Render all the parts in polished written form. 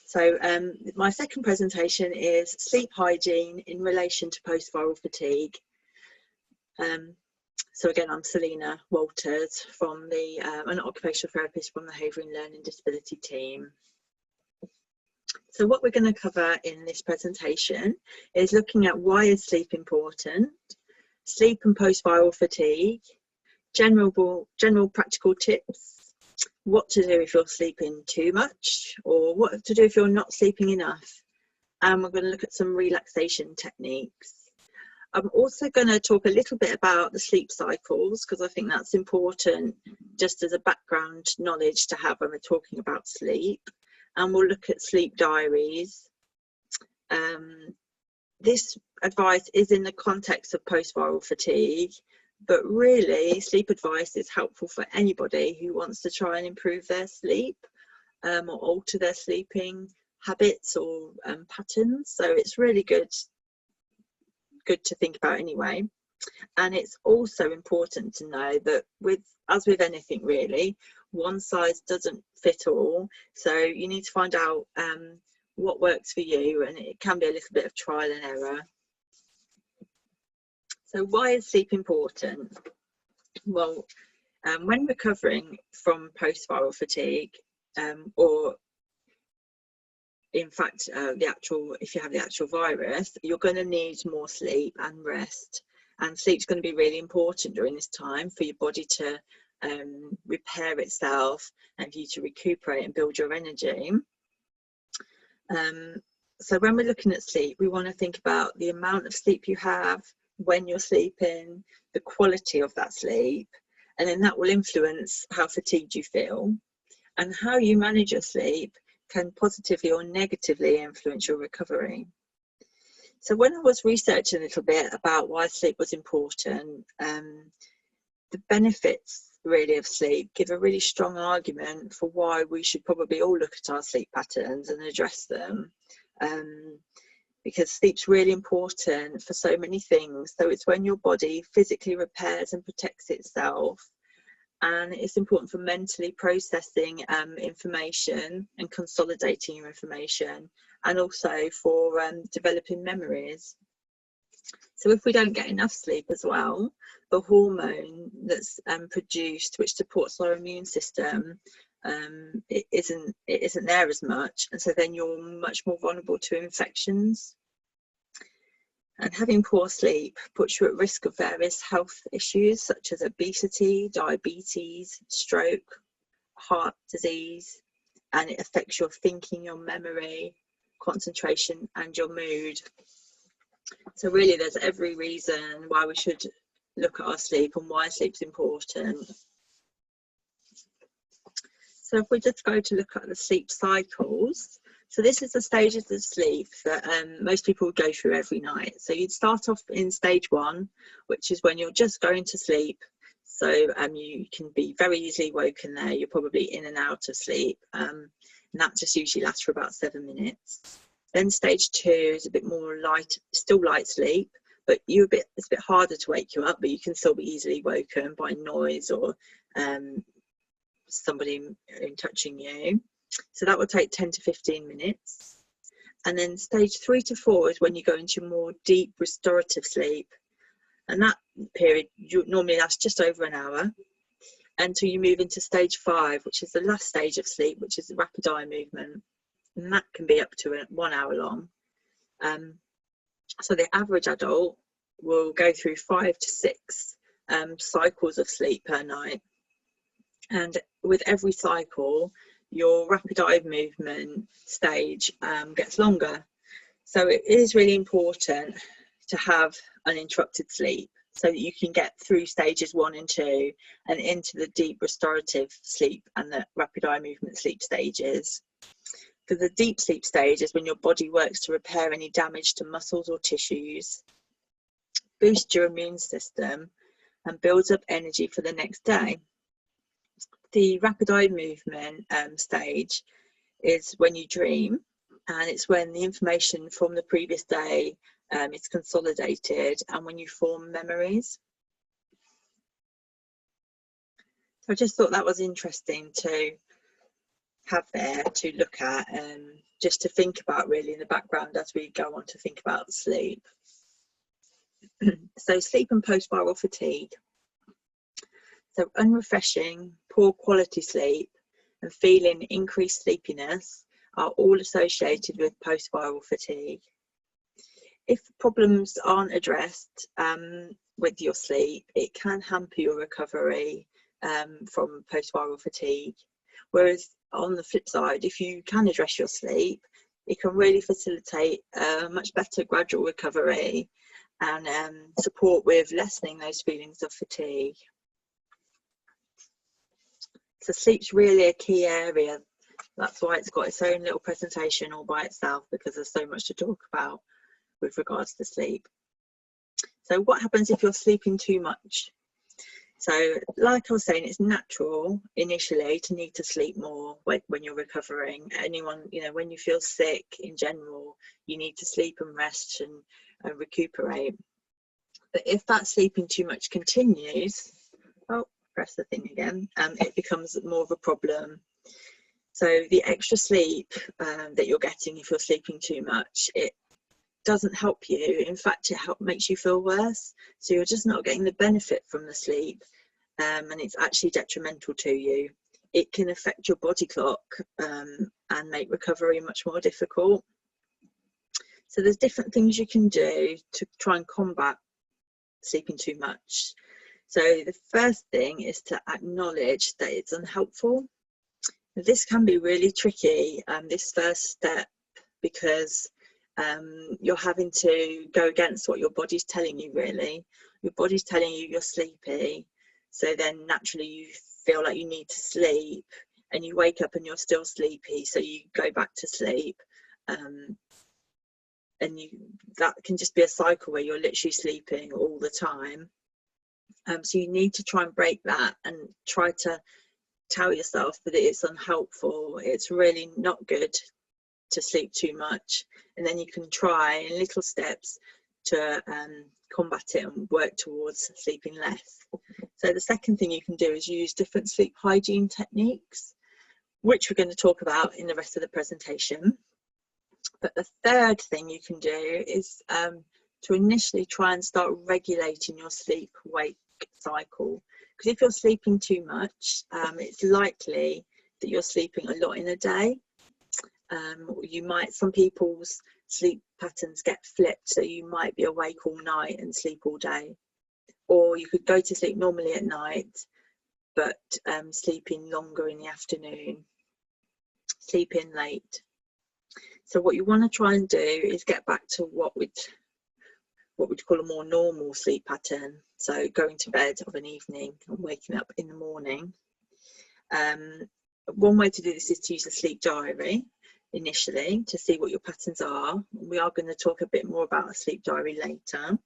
So my second presentation is sleep hygiene in relation to post-viral fatigue. So again, I'm Selina Walters from an occupational therapist from the Havering Learning Disability team. So what we're going to cover in this presentation is looking at why is sleep important, sleep and post-viral fatigue, general practical tips, what to do if you're sleeping too much, or what to do if you're not sleeping enough. And we're going to look at some relaxation techniques. I'm also going to talk a little bit about the sleep cycles, because I think that's important just as a background knowledge to have when we're talking about sleep. And we'll look at sleep diaries. This advice is in the context of post-viral fatigue, but really sleep advice is helpful for anybody who wants to try and improve their sleep or alter their sleeping habits or patterns. So it's really good to think about anyway. And it's also important to know that as with anything really, one size doesn't fit all. So you need to find out what works for you, and it can be a little bit of trial and error. So why is sleep important? Well, when recovering from post-viral fatigue, or in fact, if you have the actual virus, you're going to need more sleep and rest. And sleep's going to be really important during this time for your body to repair itself and for you to recuperate and build your energy. So when we're looking at sleep, we want to think about the amount of sleep you have, when you're sleeping, the quality of that sleep, and then that will influence how fatigued you feel. And how you manage your sleep can positively or negatively influence your recovery. So when I was researching a little bit about why sleep was important, the benefits really of sleep give a really strong argument for why we should probably all look at our sleep patterns and address them. Because sleep's really important for so many things. So it's when your body physically repairs and protects itself, and it's important for mentally processing information and consolidating your information, and also for developing memories. So if we don't get enough sleep as well, the hormone that's produced, which supports our immune system, it isn't there as much, and so then you're much more vulnerable to infections. And having poor sleep puts you at risk of various health issues such as obesity, diabetes, stroke, heart disease, and it affects your thinking, your memory, concentration, and your mood. So really there's every reason why we should look at our sleep and why sleep's important. So if we just go to look at the sleep cycles, so this is the stages of sleep that most people go through every night. So you'd start off in stage 1, which is when you're just going to sleep. So you can be very easily woken there. You're probably in and out of sleep, and that just usually lasts for about 7 minutes. Then stage 2 is a bit more light, still light sleep, but it's a bit harder to wake you up, but you can still be easily woken by noise or somebody touching you. So that will take 10 to 15 minutes. And then stage 3 to 4 is when you go into more deep restorative sleep. And that period normally lasts just over an hour until you move into stage 5, which is the last stage of sleep, which is the rapid eye movement. And that can be up to 1 hour long. So the average adult will go through 5 to 6 cycles of sleep per night. And with every cycle, your rapid eye movement stage gets longer. So it is really important to have uninterrupted sleep so that you can get through stages 1 and 2 and into the deep restorative sleep and the rapid eye movement sleep stages. For the deep sleep stage is when your body works to repair any damage to muscles or tissues, boost your immune system, and builds up energy for the next day. The rapid eye movement stage is when you dream, and it's when the information from the previous day is consolidated and when you form memories. So I just thought that was interesting to have there to look at, just to think about really in the background as we go on to think about sleep. So sleep and post-viral fatigue. So unrefreshing, poor quality sleep and feeling increased sleepiness are all associated with post-viral fatigue. If problems aren't addressed with your sleep, it can hamper your recovery from post-viral fatigue. Whereas on the flip side, if you can address your sleep, it can really facilitate a much better gradual recovery and support with lessening those feelings of fatigue. So sleep's really a key area. That's why it's got its own little presentation all by itself, because there's so much to talk about with regards to sleep. So what happens if you're sleeping too much? So like I was saying, it's natural initially to need to sleep more when you're recovering. Anyone, you know, when you feel sick in general, you need to sleep and rest and recuperate. But if that sleeping too much continues, oh, press the thing again, it becomes more of a problem. So the extra sleep that you're getting if you're sleeping too much, it doesn't help you. In fact, it makes you feel worse. So you're just not getting the benefit from the sleep, and it's actually detrimental to you. It can affect your body clock and make recovery much more difficult. So there's different things you can do to try and combat sleeping too much. So the first thing is to acknowledge that it's unhelpful. This can be really tricky, this first step, because you're having to go against what your body's telling you, really. Your body's telling you you're sleepy, so then naturally you feel like you need to sleep, and you wake up and you're still sleepy, so you go back to sleep, and that can just be a cycle where you're literally sleeping all the time. So you need to try and break that and try to tell yourself that it's unhelpful, it's really not good to sleep too much, and then you can try in little steps to combat it and work towards sleeping less. So the second thing you can do is use different sleep hygiene techniques, which we're going to talk about in the rest of the presentation. But the third thing you can do is to initially try and start regulating your sleep-wake cycle. Because if you're sleeping too much, it's likely that you're sleeping a lot in a day. Some people's sleep patterns get flipped, so you might be awake all night and sleep all day. Or you could go to sleep normally at night, but sleeping longer in the afternoon, sleep in late. So what you want to try and do is get back to what we'd call a more normal sleep pattern. So going to bed of an evening and waking up in the morning. One way to do this is to use a sleep diary initially to see what your patterns are. We are going to talk a bit more about a sleep diary later.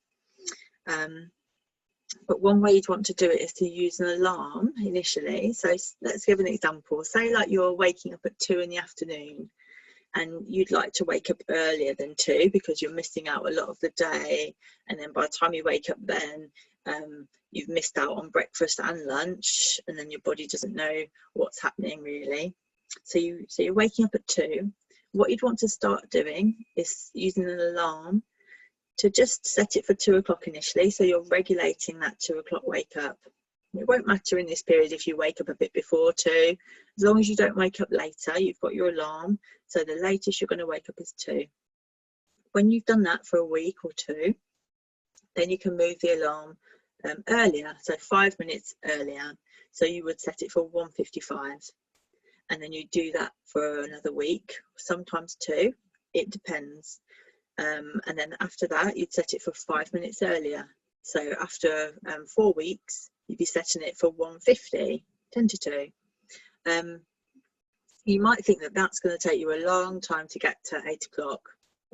But one way you'd want to do it is to use an alarm initially. So let's give an example. Say like you're waking up at 2 in the afternoon and you'd like to wake up earlier than 2 because you're missing out a lot of the day, and then by the time you wake up then you've missed out on breakfast and lunch, and then your body doesn't know what's happening really. So you're waking up at 2. What you'd want to start doing is using an alarm to just set it for 2 o'clock initially, so you're regulating that 2 o'clock wake up. It won't matter in this period if you wake up a bit before 2, as long as you don't wake up later. You've got your alarm, so the latest you're going to wake up is 2. When you've done that for a week or 2, then you can move the alarm earlier, so 5 minutes earlier. So you would set it for 1:55, and then you do that for another week, sometimes 2, it depends. And then after that you'd set it for 5 minutes earlier. So after 4 weeks you'd be setting it for 1:50, 10 to 2. You might think that that's going to take you a long time to get to 8 o'clock,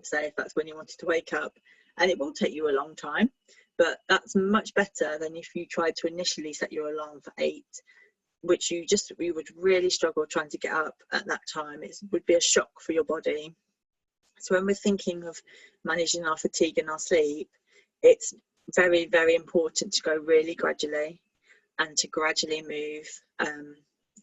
say if that's when you wanted to wake up, and it will take you a long time, but that's much better than if you tried to initially set your alarm for 8, which you would really struggle trying to get up at that time. It would be a shock for your body. So when we're thinking of managing our fatigue and our sleep, it's very, very important to go really gradually and to gradually move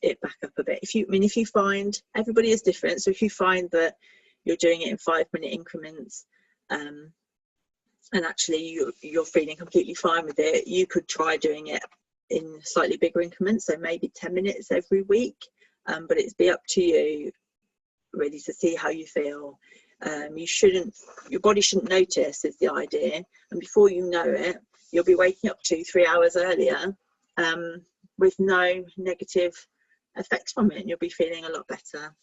it back up a bit. If you find, everybody is different, so if you find that you're doing it in 5-minute increments, and actually you're feeling completely fine with it, you could try doing it in slightly bigger increments, so maybe 10 minutes every week, but it's be up to you really to see how you feel. Your body shouldn't notice is the idea, and before you know it, you'll be waking up 2-3 hours earlier with no negative effects from it, and you'll be feeling a lot better.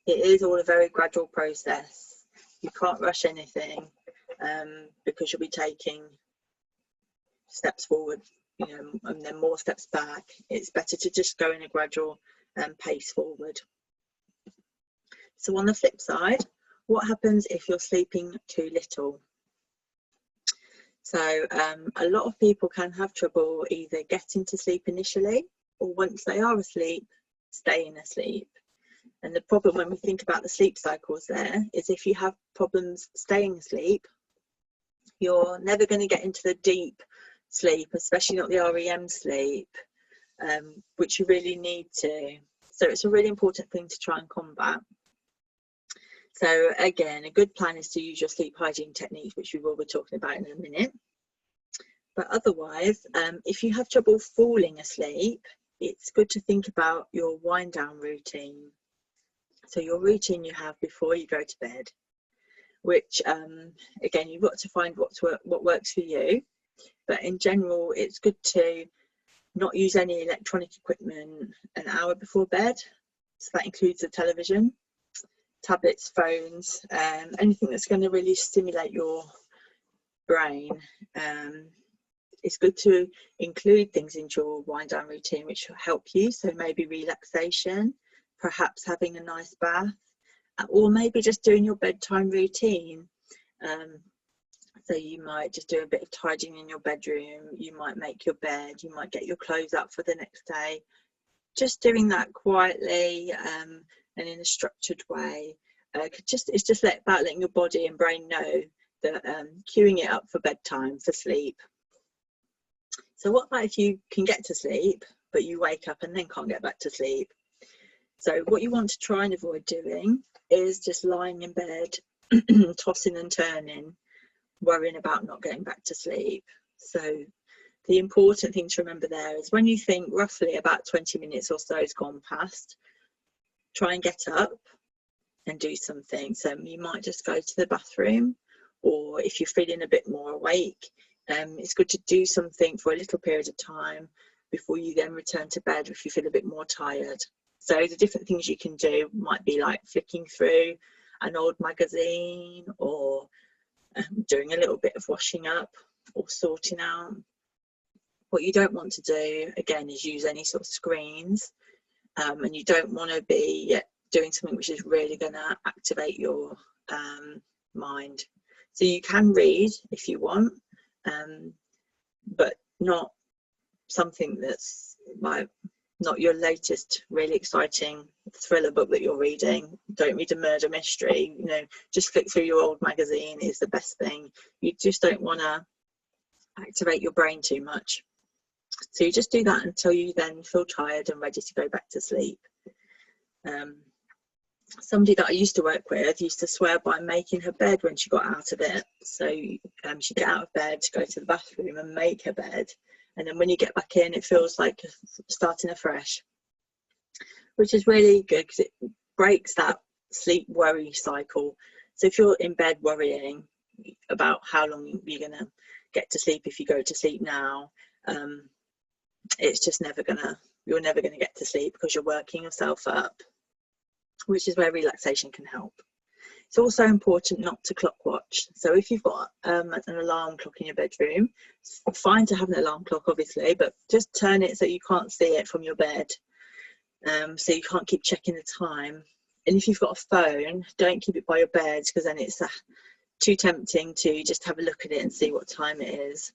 It is all a very gradual process. You can't rush anything, because you'll be taking steps forward, you know, and then more steps back. It's better to just go in a gradual pace forward. So on the flip side, what happens if you're sleeping too little? So a lot of people can have trouble either getting to sleep initially, or once they are asleep, staying asleep. And the problem when we think about the sleep cycles there is if you have problems staying asleep, you're never going to get into the deep sleep, especially not the REM sleep, which you really need to. So it's a really important thing to try and combat. So again, a good plan is to use your sleep hygiene techniques, which we will be talking about in a minute. But otherwise, if you have trouble falling asleep, it's good to think about your wind down routine. So your routine you have before you go to bed, which again, you've got to find what works for you. But in general, it's good to not use any electronic equipment an hour before bed. So that includes the television, tablets, phones, anything that's going to really stimulate your brain. It's good to include things into your wind down routine which will help you. So maybe relaxation, perhaps having a nice bath, or maybe just doing your bedtime routine. So you might just do a bit of tidying in your bedroom, you might make your bed, you might get your clothes up for the next day. Just doing that quietly and in a structured way. It's just about letting your body and brain know that queuing it up for bedtime, for sleep. So what about if you can get to sleep, but you wake up and then can't get back to sleep? So what you want to try and avoid doing is just lying in bed, tossing and turning, worrying about not getting back to sleep. So the important thing to remember there is when you think roughly about 20 minutes or so has gone past, try and get up and do something. So you might just go to the bathroom, or if you're feeling a bit more awake, it's good to do something for a little period of time before you then return to bed if you feel a bit more tired. So the different things you can do might be like flicking through an old magazine, or doing a little bit of washing up or sorting out. What you don't want to do, again, is use any sort of screens, and you don't want to be doing something which is really going to activate your mind. So you can read if you want, but not something that's like not your latest really exciting thriller book that you're reading. Don't read a murder mystery, you know, just flick through your old magazine is the best thing. You just don't want to activate your brain too much. So you just do that until you then feel tired and ready to go back to sleep. Somebody that I used to work with used to swear by making her bed when she got out of it. So she'd get out of bed, go to the bathroom and make her bed. And then when you get back in, it feels like starting afresh, which is really good because it breaks that sleep worry cycle. So if you're in bed worrying about how long you're going to get to sleep if you go to sleep now, it's just you're never going to get to sleep because you're working yourself up, which is where relaxation can help. It's also important not to clock watch. So if you've got an alarm clock in your bedroom, it's fine to have an alarm clock obviously, but just turn it so you can't see it from your bed, so you can't keep checking the time. And if you've got a phone, don't keep it by your bed because then it's too tempting to just have a look at it and see what time it is.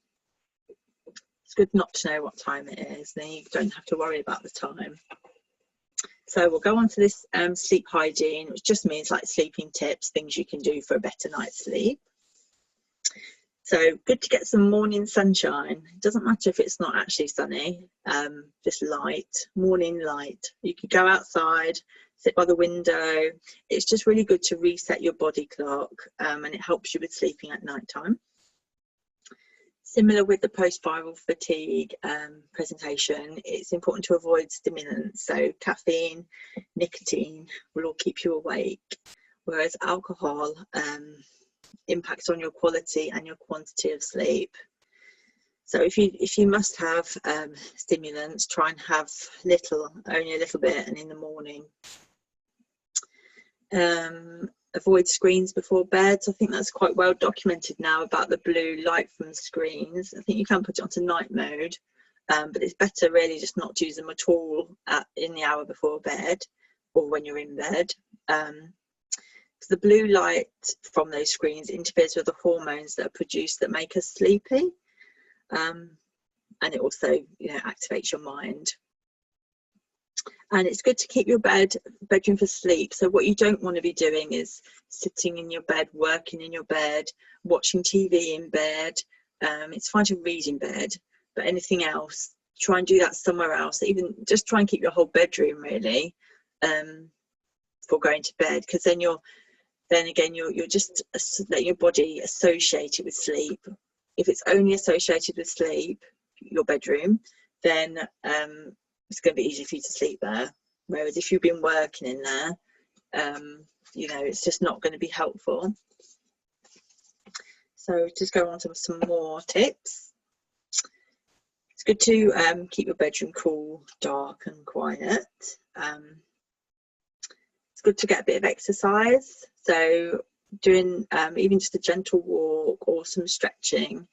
It's good not to know what time it is, then you don't have to worry about the time. So we'll go on to this sleep hygiene, which just means like sleeping tips, things you can do for a better night's sleep. So good to get some morning sunshine. It doesn't matter if it's not actually sunny, just light, morning light. You could go outside, sit by the window. It's just really good to reset your body clock, and it helps you with sleeping at night time. Similar with the post-viral fatigue presentation, it's important to avoid stimulants. So caffeine, nicotine will all keep you awake, whereas alcohol impacts on your quality and your quantity of sleep. So if you must have stimulants, try and have only a little bit, and in the morning. Avoid screens before bed. So I think that's quite well documented now about the blue light from screens. I think you can put it onto night mode, but it's better really just not to use them at all in the hour before bed or when you're in bed. So the blue light from those screens interferes with the hormones that are produced that make us sleepy, and it also, activates your mind. And it's good to keep your bedroom for sleep. So what you don't want to be doing is sitting in your bed, working in your bed, watching TV in bed. It's fine to read in bed, but anything else, try and do that somewhere else. Even just try and keep your whole bedroom really for going to bed, because then you're just letting your body associate it with sleep. If it's only associated with sleep, your bedroom, then it's going to be easy for you to sleep there. Whereas if you've been working in there, it's just not going to be helpful. So just go on to some more tips. It's good to keep your bedroom cool, dark and quiet. It's good to get a bit of exercise. So doing even just a gentle walk or some stretching,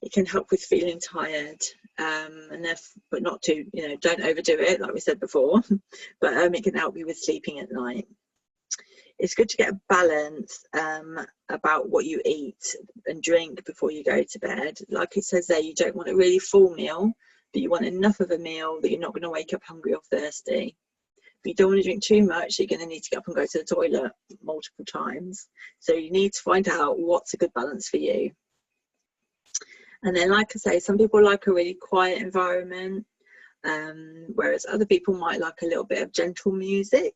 it can help with feeling tired, but not to, don't overdo it, like we said before, but it can help you with sleeping at night. It's good to get a balance about what you eat and drink before you go to bed. Like it says there, you don't want a really full meal, but you want enough of a meal that you're not going to wake up hungry or thirsty. But you don't want to drink too much, so you're going to need to get up and go to the toilet multiple times. So you need to find out what's a good balance for you. And then, like I say, some people like a really quiet environment, whereas other people might like a little bit of gentle music.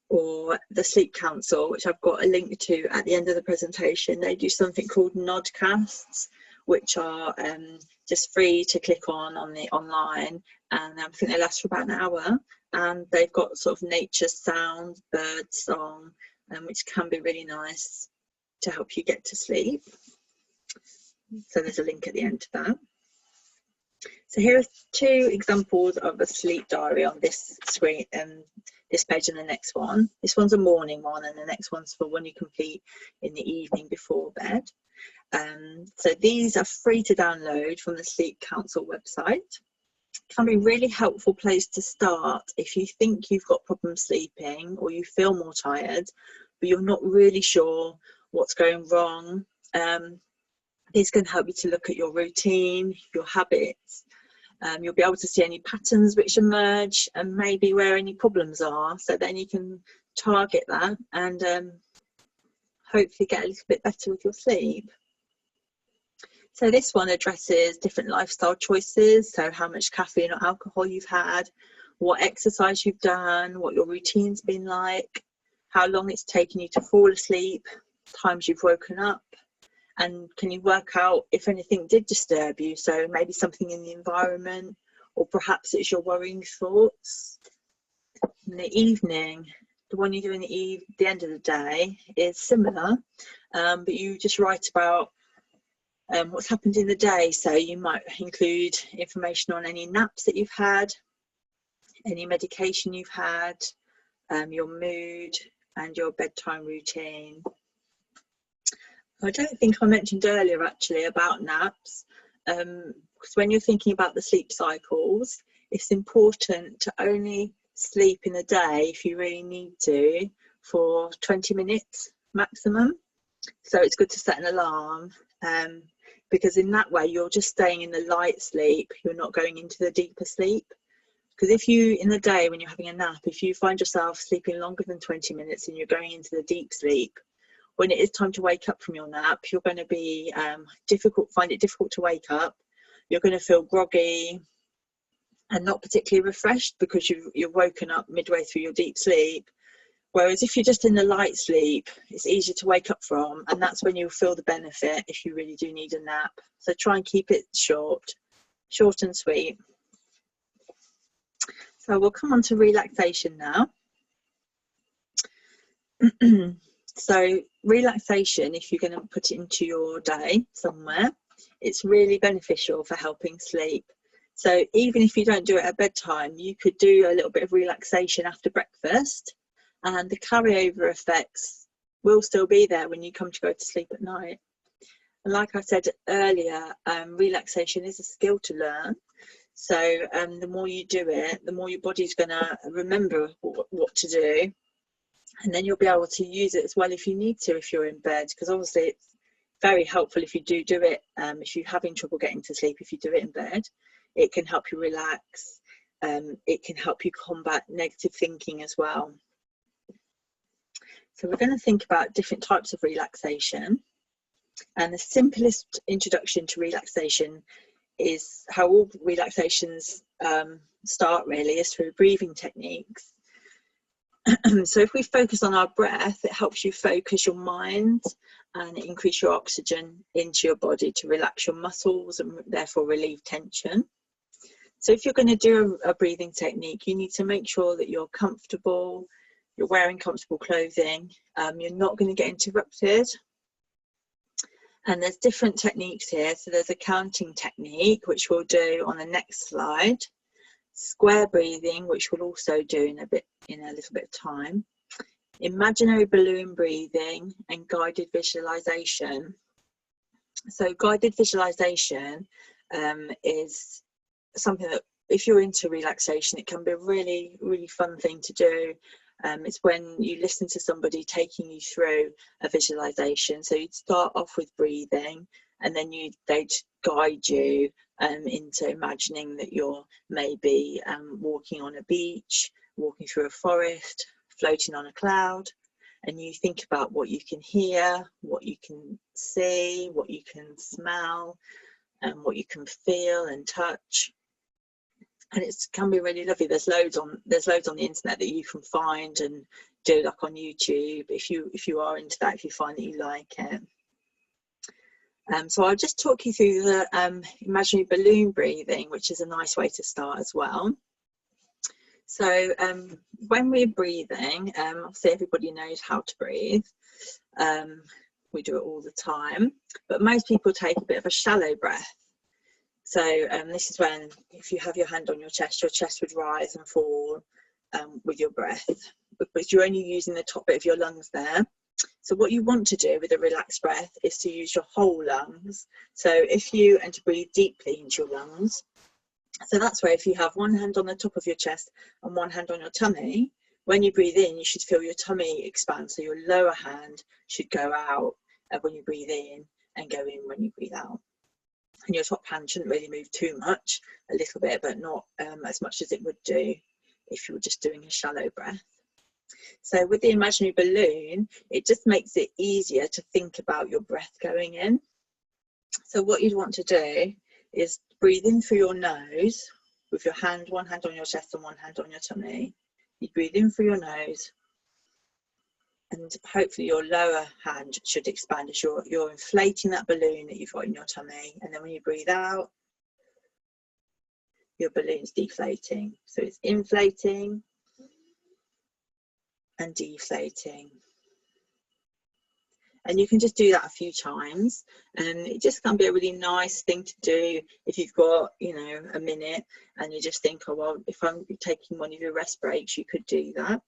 Or the Sleep Council, which I've got a link to at the end of the presentation. They do something called nodcasts, which are just free to click on the online, and I think they last for about an hour. And they've got sort of nature sound, bird song, which can be really nice to help you get to sleep. So there's a link at the end to that. So here are two examples of a sleep diary on this screen, this page and the next one. This one's a morning one, and the next one's for one you complete in the evening before bed. So these are free to download from the Sleep Council website. It can be a really helpful place to start if you think you've got problems sleeping or you feel more tired, but you're not really sure what's going wrong. These can help you to look at your routine, your habits. You'll be able to see any patterns which emerge and maybe where any problems are, so then you can target that and hopefully get a little bit better with your sleep. So this one addresses different lifestyle choices, so how much caffeine or alcohol you've had, what exercise you've done, what your routine's been like, how long it's taken you to fall asleep, times you've woken up, and can you work out if anything did disturb you, so maybe something in the environment, or perhaps it's your worrying thoughts. In the evening, the one you do in the end of the day is similar, but you just write about what's happened in the day. So you might include information on any naps that you've had, any medication you've had, your mood and your bedtime routine. I don't think I mentioned earlier actually about naps, because when you're thinking about the sleep cycles, it's important to only sleep in a day, if you really need to, for 20 minutes maximum. So it's good to set an alarm, because in that way you're just staying in the light sleep, you're not going into the deeper sleep. Because if you, in the day when you're having a nap, if you find yourself sleeping longer than 20 minutes and you're going into the deep sleep, when it is time to wake up from your nap, you're going to be find it difficult to wake up. You're going to feel groggy and not particularly refreshed because you've woken up midway through your deep sleep. Whereas if you're just in a light sleep, it's easier to wake up from, and that's when you'll feel the benefit if you really do need a nap. So try and keep it short and sweet. So we'll come on to relaxation now. So relaxation, if you're going to put it into your day somewhere, it's really beneficial for helping sleep. So even if you don't do it at bedtime, you could do a little bit of relaxation after breakfast, and the carryover effects will still be there when you come to go to sleep at night. And like I said earlier, relaxation is a skill to learn. So the more you do it, the more your body's going to remember what to do. And then you'll be able to use it as well if you need to, if you're in bed, because obviously it's very helpful if you do it. If you're having trouble getting to sleep, if you do it in bed, it can help you relax. It can help you combat negative thinking as well. So we're going to think about different types of relaxation. And the simplest introduction to relaxation is how all relaxations start, really, is through breathing techniques. So if we focus on our breath, it helps you focus your mind and increase your oxygen into your body to relax your muscles and therefore relieve tension. So if you're going to do a breathing technique, you need to make sure that you're comfortable, you're wearing comfortable clothing, you're not going to get interrupted. And there's different techniques here. So there's a counting technique, which we'll do on the next slide. Square breathing, which we'll also do in a little bit of time. Imaginary balloon breathing and guided visualization. So guided visualization is something that, if you're into relaxation, it can be a really, really fun thing to do. It's when you listen to somebody taking you through a visualization. So you'd start off with breathing, and then they'd guide you into imagining that you're maybe walking on a beach, walking through a forest, floating on a cloud, and you think about what you can hear, what you can see, what you can smell, and what you can feel and touch. And it can be really lovely. There's loads on the internet that you can find and do, like on YouTube, if you are into that, if you find that you like it. So I'll just talk you through the imaginary balloon breathing, which is a nice way to start as well. So when we're breathing, obviously everybody knows how to breathe. We do it all the time, but most people take a bit of a shallow breath. So this is when, if you have your hand on your chest would rise and fall with your breath, because you're only using the top bit of your lungs there. So what you want to do with a relaxed breath is to use your whole lungs. So and to breathe deeply into your lungs. So that's where, if you have one hand on the top of your chest and one hand on your tummy, when you breathe in, you should feel your tummy expand. So your lower hand should go out when you breathe in and go in when you breathe out. And your top hand shouldn't really move too much, a little bit, but not as much as it would do if you were just doing a shallow breath. So with the imaginary balloon, it just makes it easier to think about your breath going in. So what you'd want to do is breathe in through your nose with your hand, one hand on your chest and one hand on your tummy. You breathe in through your nose, and hopefully your lower hand should expand as you're inflating that balloon that you've got in your tummy. And then when you breathe out, your balloon's deflating. So it's inflating and deflating. And you can just do that a few times, and it just can be a really nice thing to do if you've got, a minute and you just think, oh well, if I'm taking one of your rest breaks, you could do that.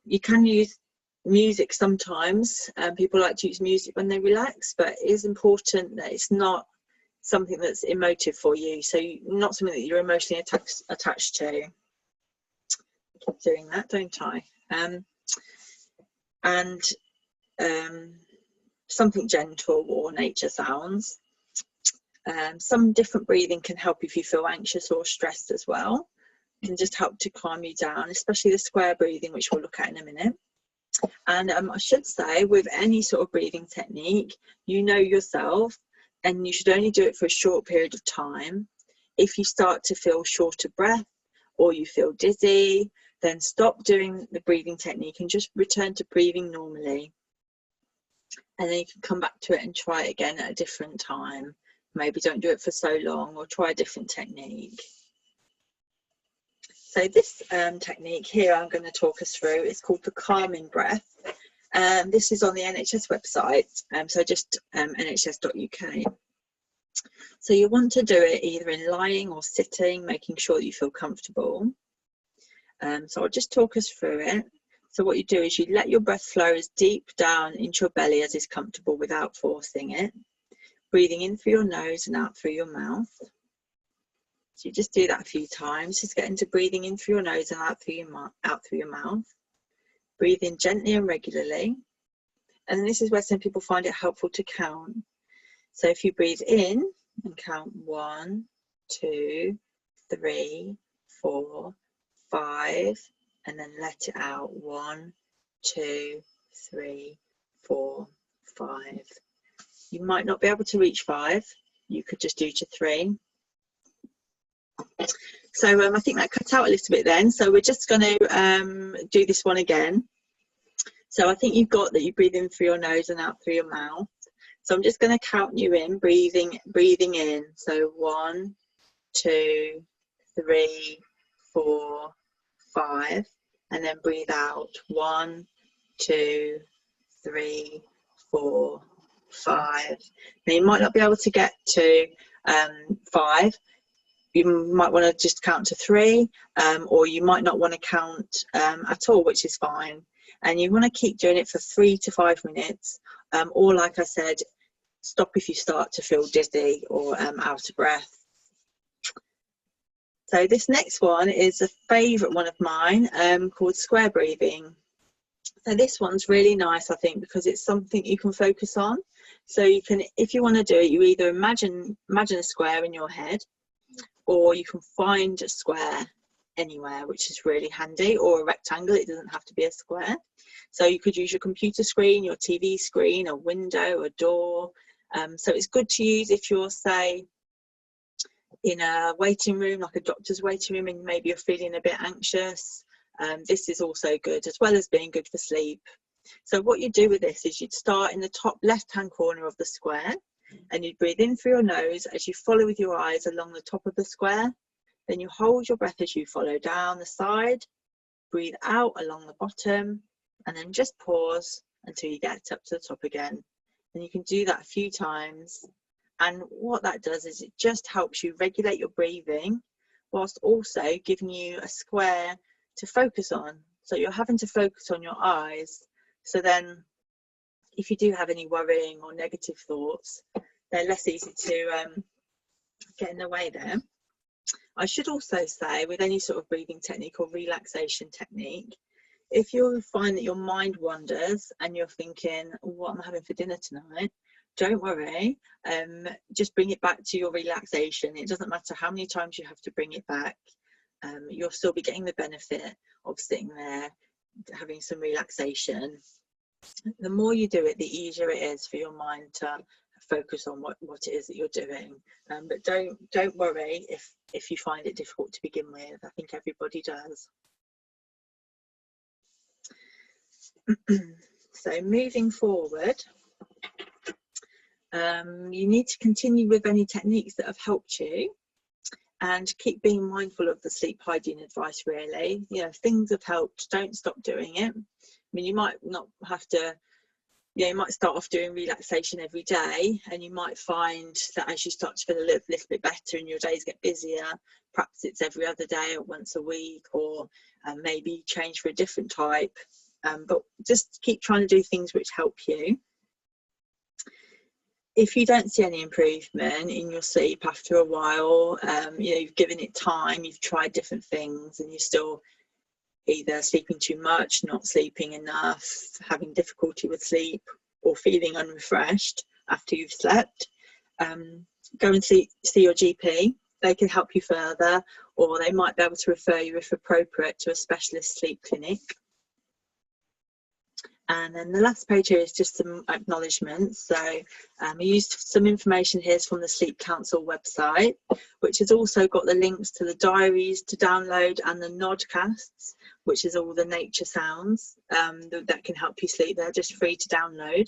You can use music sometimes. People like to use music when they relax, but it is important that it's not something that's emotive for you, so not something that you're emotionally attached to. I keep doing that, don't I? Something gentle or nature sounds. Some different breathing can help if you feel anxious or stressed as well. It can just help to calm you down, especially the square breathing, which we'll look at in a minute. And I should say, with any sort of breathing technique, you know yourself, and you should only do it for a short period of time. If you start to feel short of breath or you feel dizzy, then stop doing the breathing technique and just return to breathing normally. And then you can come back to it and try it again at a different time. Maybe don't do it for so long, or try a different technique. So this technique here I'm going to talk us through is called the calming breath. This is on the NHS website, so just nhs.uk. So you want to do it either in lying or sitting, making sure that you feel comfortable. So I'll just talk us through it. So what you do is you let your breath flow as deep down into your belly as is comfortable without forcing it. Breathing in through your nose and out through your mouth. So you just do that a few times. Just get into breathing in through your nose and out through your mouth. Breathe in gently and regularly. And this is where some people find it helpful to count. So if you breathe in and count 1, 2, 3, 4, 5, and then let it out 1, 2, 3, 4, 5. You might not be able to reach 5. You could just do to 3. So I think that cut out a little bit then. So we're just going to do this one again. So I think you've got that you breathe in through your nose and out through your mouth. So I'm just going to count you in, breathing in. So 1, 2, 3, 4, 5, and then breathe out 1, 2, 3, 4, 5. Now you might not be able to get to 5. You might want to just count to 3, or you might not want to count at all, which is fine. And you want to keep doing it for 3 to 5 minutes, or like I said, stop if you start to feel dizzy or out of breath. So this next one is a favourite one of mine, called square breathing. So this one's really nice, I think, because it's something you can focus on. So you can, if you want to do it, you either imagine a square in your head, or you can find a square anywhere, which is really handy, or a rectangle. It doesn't have to be a square. So you could use your computer screen, your TV screen, a window, a door. So it's good to use if you're, say, in a waiting room, like a doctor's waiting room, and maybe you're feeling a bit anxious. This is also good, as well as being good for sleep. So what you do with this is you'd start in the top left-hand corner of the square, and you'd breathe in through your nose as you follow with your eyes along the top of the square. Then you hold your breath as you follow down the side, breathe out along the bottom, and then just pause until you get up to the top again. And you can do that a few times. And what that does is it just helps you regulate your breathing, whilst also giving you a square to focus on. So you're having to focus on your eyes. So then if you do have any worrying or negative thoughts, they're less easy to get in the way there. I should also say, with any sort of breathing technique or relaxation technique, if you find that your mind wanders and you're thinking, what am I having for dinner tonight? Don't worry, just bring it back to your relaxation. It doesn't matter how many times you have to bring it back. You'll still be getting the benefit of sitting there, having some relaxation. The more you do it, the easier it is for your mind to focus on what it is that you're doing. But don't worry if you find it difficult to begin with. I think everybody does. So moving forward, you need to continue with any techniques that have helped you, and keep being mindful of the sleep hygiene advice, really. You know, if things have helped, don't stop doing it. I mean, you might not have to, you might start off doing relaxation every day, and you might find that as you start to feel a little bit better and your days get busier, perhaps it's every other day or once a week, or maybe change for a different type. But just keep trying to do things which help you. If you don't see any improvement in your sleep after a while, you've given it time, you've tried different things, and you're still either sleeping too much, not sleeping enough, having difficulty with sleep, or feeling unrefreshed after you've slept, go and see your GP. They can help you further, or they might be able to refer you, if appropriate, to a specialist sleep clinic. And then the last page here is just some acknowledgements. So I used some information here from the Sleep Council website, which has also got the links to the diaries to download and the nodcasts, which is all the nature sounds that can help you sleep. They're just free to download.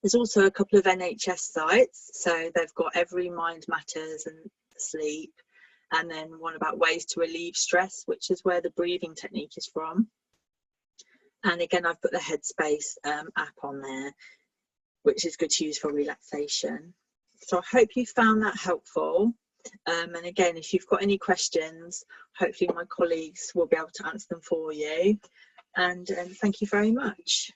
There's also a couple of NHS sites. So they've got Every Mind Matters and Sleep, and then one about ways to relieve stress, which is where the breathing technique is from. And again, I've put the Headspace app on there, which is good to use for relaxation. So I hope you found that helpful. And again, if you've got any questions, hopefully my colleagues will be able to answer them for you. And thank you very much.